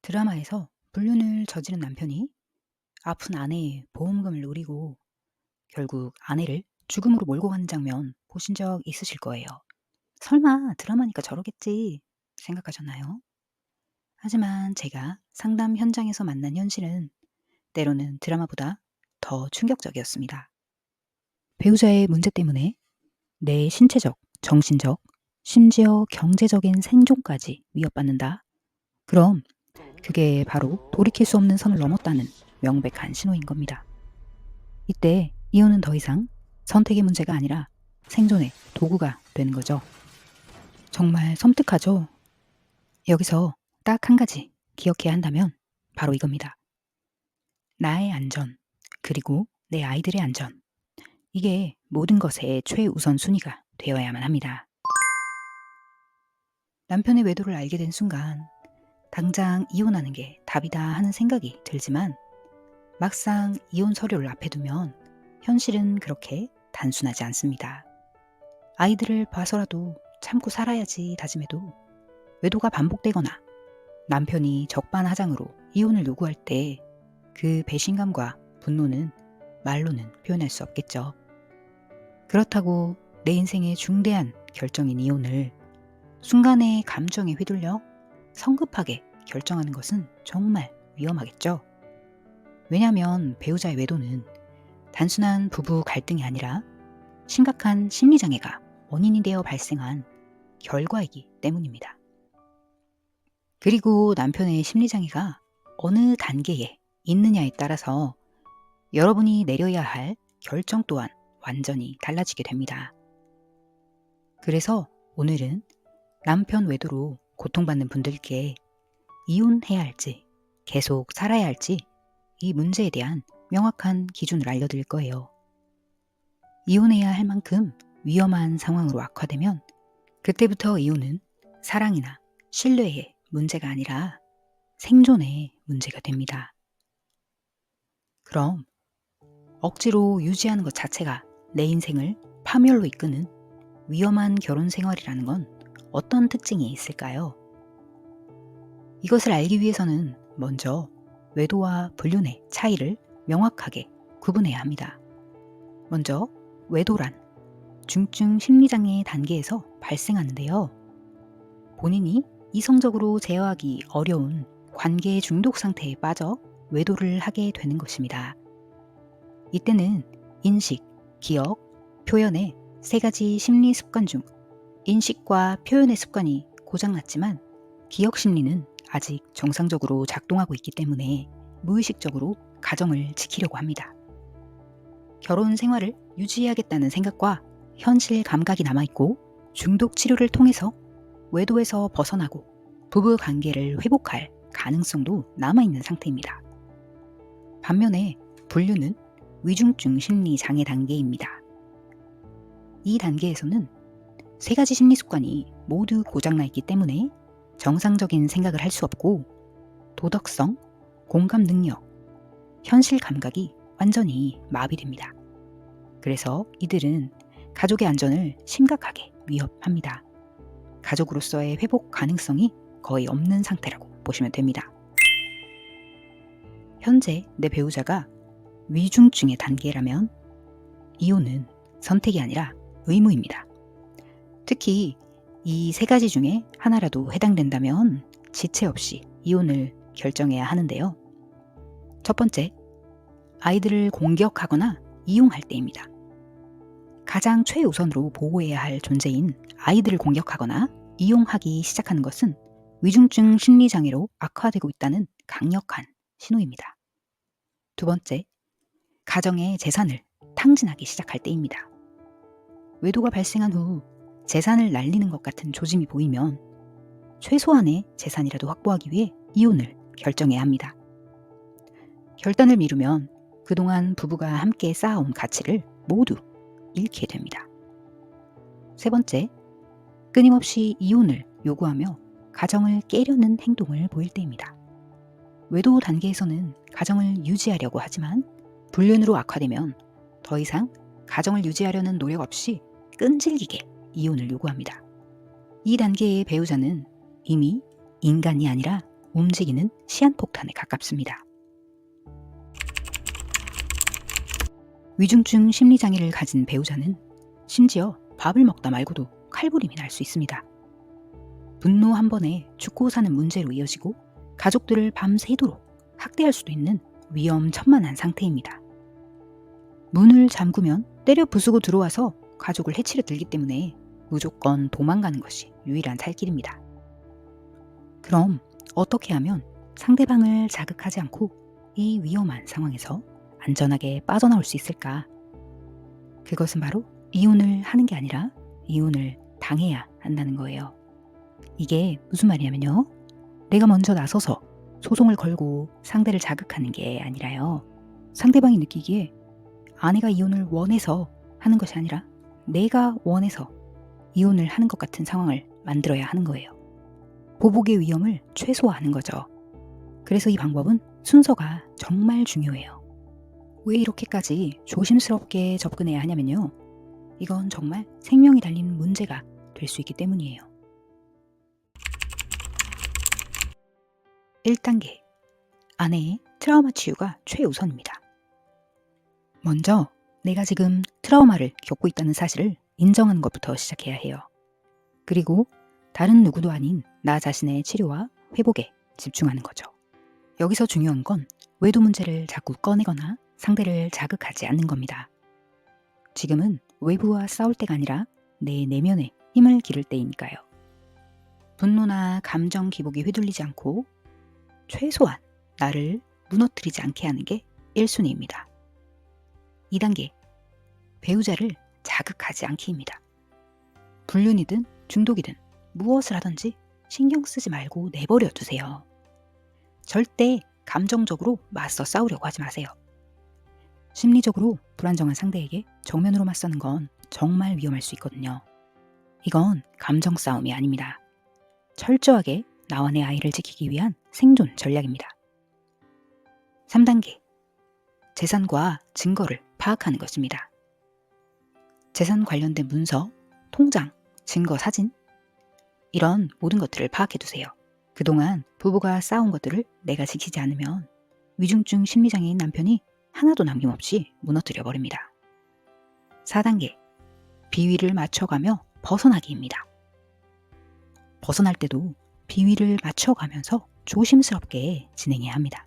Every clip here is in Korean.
드라마에서 불륜을 저지른 남편이 아픈 아내의 보험금을 노리고 결국 아내를 죽음으로 몰고 가는 장면 보신 적 있으실 거예요. 설마 드라마니까 저러겠지 생각하셨나요? 하지만 제가 상담 현장에서 만난 현실은 때로는 드라마보다 더 충격적이었습니다. 배우자의 문제 때문에 내 신체적, 정신적, 심지어 경제적인 생존까지 위협받는다. 그럼 그게 바로 돌이킬 수 없는 선을 넘었다는 명백한 신호인 겁니다. 이때 이혼은 더 이상 선택의 문제가 아니라 생존의 도구가 되는 거죠. 정말 섬뜩하죠? 여기서 딱 한 가지 기억해야 한다면 바로 이겁니다. 나의 안전, 그리고 내 아이들의 안전. 이게 모든 것의 최우선 순위가 되어야만 합니다. 남편의 외도를 알게 된 순간 당장 이혼하는 게 답이다 하는 생각이 들지만 막상 이혼 서류를 앞에 두면 현실은 그렇게 단순하지 않습니다. 아이들을 봐서라도 참고 살아야지 다짐해도 외도가 반복되거나 남편이 적반하장으로 이혼을 요구할 때 그 배신감과 분노는 말로는 표현할 수 없겠죠. 그렇다고 내 인생의 중대한 결정인 이혼을 순간의 감정에 휘둘려 성급하게 결정하는 것은 정말 위험하겠죠. 왜냐하면 배우자의 외도는 단순한 부부 갈등이 아니라 심각한 심리장애가 원인이 되어 발생한 결과이기 때문입니다. 그리고 남편의 심리장애가 어느 단계에 있느냐에 따라서 여러분이 내려야 할 결정 또한 완전히 달라지게 됩니다. 그래서 오늘은 남편 외도로 고통받는 분들께 이혼해야 할지 계속 살아야 할지 이 문제에 대한 명확한 기준을 알려드릴 거예요. 이혼해야 할 만큼 위험한 상황으로 악화되면 그때부터 이혼은 사랑이나 신뢰의 문제가 아니라 생존의 문제가 됩니다. 그럼 억지로 유지하는 것 자체가 내 인생을 파멸로 이끄는 위험한 결혼 생활이라는 건 어떤 특징이 있을까요? 이것을 알기 위해서는 먼저 외도와 불륜의 차이를 명확하게 구분해야 합니다. 먼저 외도란 중증 심리장애 단계에서 발생하는데요. 본인이 이성적으로 제어하기 어려운 관계 중독 상태에 빠져 외도를 하게 되는 것입니다. 이때는 인식, 기억, 표현의 세 가지 심리 습관 중 인식과 표현의 습관이 고장났지만 기억 심리는 아직 정상적으로 작동하고 있기 때문에 무의식적으로 가정을 지키려고 합니다. 결혼 생활을 유지해야겠다는 생각과 현실 감각이 남아있고 중독 치료를 통해서 외도에서 벗어나고 부부 관계를 회복할 가능성도 남아있는 상태입니다. 반면에 불륜은 위중증 심리 장애 단계입니다. 이 단계에서는 세 가지 심리 습관이 모두 고장나 있기 때문에 정상적인 생각을 할 수 없고 도덕성, 공감 능력, 현실 감각이 완전히 마비됩니다. 그래서 이들은 가족의 안전을 심각하게 위협합니다. 가족으로서의 회복 가능성이 거의 없는 상태라고 보시면 됩니다. 현재 내 배우자가 위중증의 단계라면 이혼은 선택이 아니라 의무입니다. 특히 이 세 가지 중에 하나라도 해당된다면 지체 없이 이혼을 결정해야 하는데요. 첫 번째, 아이들을 공격하거나 이용할 때입니다. 가장 최우선으로 보호해야 할 존재인 아이들을 공격하거나 이용하기 시작하는 것은 위중증 심리장애로 악화되고 있다는 강력한 신호입니다. 두 번째, 가정의 재산을 탕진하기 시작할 때입니다. 외도가 발생한 후 재산을 날리는 것 같은 조짐이 보이면 최소한의 재산이라도 확보하기 위해 이혼을 결정해야 합니다. 결단을 미루면 그동안 부부가 함께 쌓아온 가치를 모두 잃게 됩니다. 세 번째, 끊임없이 이혼을 요구하며 가정을 깨려는 행동을 보일 때입니다. 외도 단계에서는 가정을 유지하려고 하지만 불륜으로 악화되면 더 이상 가정을 유지하려는 노력 없이 끈질기게 이혼을 요구합니다. 이 단계의 배우자는 이미 인간이 아니라 움직이는 시한폭탄에 가깝습니다. 위중증 심리장애를 가진 배우자는 심지어 밥을 먹다 말고도 칼부림이 날 수 있습니다. 분노 한 번에 죽고 사는 문제로 이어지고 가족들을 밤새도록 학대할 수도 있는 위험천만한 상태입니다. 문을 잠그면 때려 부수고 들어와서 가족을 해치려 들기 때문에 무조건 도망가는 것이 유일한 살 길입니다. 그럼 어떻게 하면 상대방을 자극하지 않고 이 위험한 상황에서 안전하게 빠져나올 수 있을까? 그것은 바로 이혼을 하는 게 아니라 이혼을 당해야 한다는 거예요. 이게 무슨 말이냐면요. 내가 먼저 나서서 소송을 걸고 상대를 자극하는 게 아니라요. 상대방이 느끼기에 아내가 이혼을 원해서 하는 것이 아니라 내가 원해서 이혼을 하는 것 같은 상황을 만들어야 하는 거예요. 보복의 위험을 최소화하는 거죠. 그래서 이 방법은 순서가 정말 중요해요. 왜 이렇게까지 조심스럽게 접근해야 하냐면요. 이건 정말 생명이 달린 문제가 될 수 있기 때문이에요. 1단계. 아내의 트라우마 치유가 최우선입니다. 먼저 내가 지금 트라우마를 겪고 있다는 사실을 인정하는 것부터 시작해야 해요. 그리고 다른 누구도 아닌 나 자신의 치료와 회복에 집중하는 거죠. 여기서 중요한 건 외도 문제를 자꾸 꺼내거나 상대를 자극하지 않는 겁니다. 지금은 외부와 싸울 때가 아니라 내 내면에 힘을 기를 때이니까요. 분노나 감정 기복이 휘둘리지 않고 최소한 나를 무너뜨리지 않게 하는 게 1순위입니다. 2단계. 배우자를 자극하지 않기입니다. 불륜이든 중독이든 무엇을 하든지 신경 쓰지 말고 내버려 두세요. 절대 감정적으로 맞서 싸우려고 하지 마세요. 심리적으로 불안정한 상대에게 정면으로 맞서는 건 정말 위험할 수 있거든요. 이건 감정 싸움이 아닙니다. 철저하게 나와 내 아이를 지키기 위한 생존 전략입니다. 3단계. 재산과 증거를 파악하는 것입니다. 재산 관련된 문서, 통장, 증거 사진 이런 모든 것들을 파악해 두세요. 그동안 부부가 쌓아온 것들을 내가 지키지 않으면 위중증 심리장애인 남편이 하나도 남김없이 무너뜨려 버립니다. 4단계. 비위를 맞춰가며 벗어나기입니다. 벗어날 때도 비위를 맞춰가면서 조심스럽게 진행해야 합니다.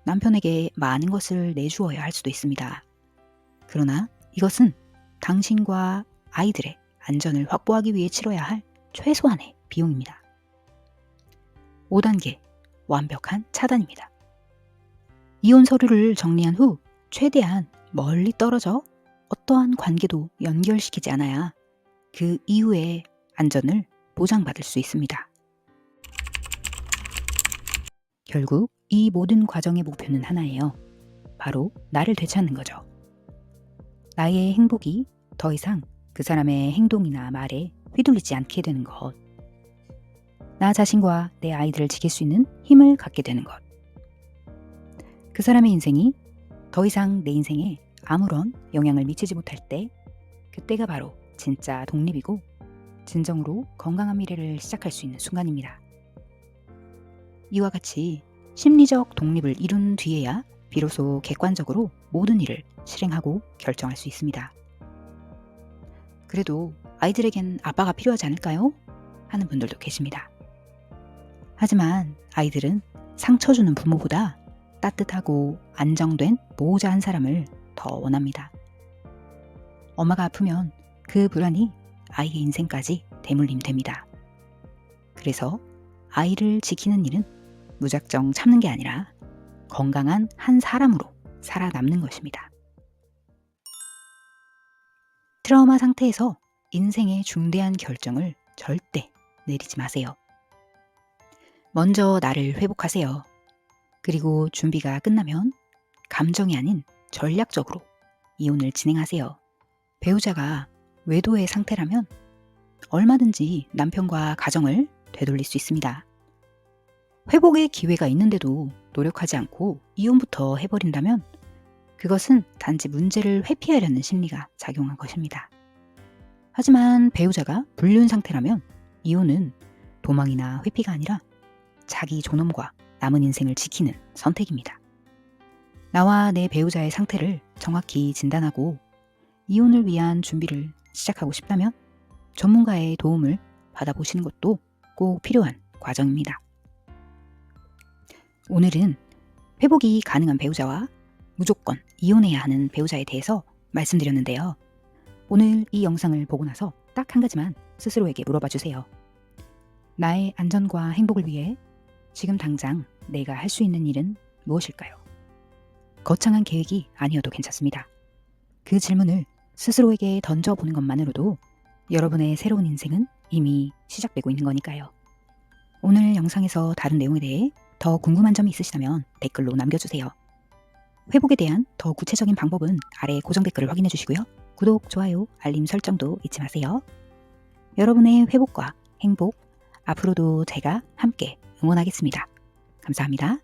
남편에게 많은 것을 내주어야 할 수도 있습니다. 그러나 이것은 당신과 아이들의 안전을 확보하기 위해 치러야 할 최소한의 비용입니다. 5단계. 완벽한 차단입니다. 이혼 서류를 정리한 후 최대한 멀리 떨어져 어떠한 관계도 연결시키지 않아야 그 이후의 안전을 보장받을 수 있습니다. 결국 이 모든 과정의 목표는 하나예요. 바로 나를 되찾는 거죠. 나의 행복이 더 이상 그 사람의 행동이나 말에 휘둘리지 않게 되는 것. 나 자신과 내 아이들을 지킬 수 있는 힘을 갖게 되는 것. 그 사람의 인생이 더 이상 내 인생에 아무런 영향을 미치지 못할 때 그때가 바로 진짜 독립이고 진정으로 건강한 미래를 시작할 수 있는 순간입니다. 이와 같이 심리적 독립을 이룬 뒤에야 비로소 객관적으로 모든 일을 실행하고 결정할 수 있습니다. 그래도 아이들에겐 아빠가 필요하지 않을까요? 하는 분들도 계십니다. 하지만 아이들은 상처 주는 부모보다 따뜻하고 안정된 보호자 한 사람을 더 원합니다. 엄마가 아프면 그 불안이 아이의 인생까지 대물림 됩니다. 그래서 아이를 지키는 일은 무작정 참는 게 아니라 건강한 한 사람으로 살아남는 것입니다. 트라우마 상태에서 인생의 중대한 결정을 절대 내리지 마세요. 먼저 나를 회복하세요. 그리고 준비가 끝나면 감정이 아닌 전략적으로 이혼을 진행하세요. 배우자가 외도의 상태라면 얼마든지 남편과 가정을 되돌릴 수 있습니다. 회복의 기회가 있는데도 노력하지 않고 이혼부터 해버린다면 그것은 단지 문제를 회피하려는 심리가 작용한 것입니다. 하지만 배우자가 불륜 상태라면 이혼은 도망이나 회피가 아니라 자기 존엄과 남은 인생을 지키는 선택입니다. 나와 내 배우자의 상태를 정확히 진단하고 이혼을 위한 준비를 시작하고 싶다면 전문가의 도움을 받아보시는 것도 꼭 필요한 과정입니다. 오늘은 회복이 가능한 배우자와 무조건 이혼해야 하는 배우자에 대해서 말씀드렸는데요. 오늘 이 영상을 보고 나서 딱 한 가지만 스스로에게 물어봐 주세요. 나의 안전과 행복을 위해 지금 당장 내가 할 수 있는 일은 무엇일까요? 거창한 계획이 아니어도 괜찮습니다. 그 질문을 스스로에게 던져보는 것만으로도 여러분의 새로운 인생은 이미 시작되고 있는 거니까요. 오늘 영상에서 다룬 내용에 대해 더 궁금한 점이 있으시다면 댓글로 남겨주세요. 회복에 대한 더 구체적인 방법은 아래 고정 댓글을 확인해 주시고요. 구독, 좋아요, 알림 설정도 잊지 마세요. 여러분의 회복과 행복, 앞으로도 제가 함께 응원하겠습니다. 감사합니다.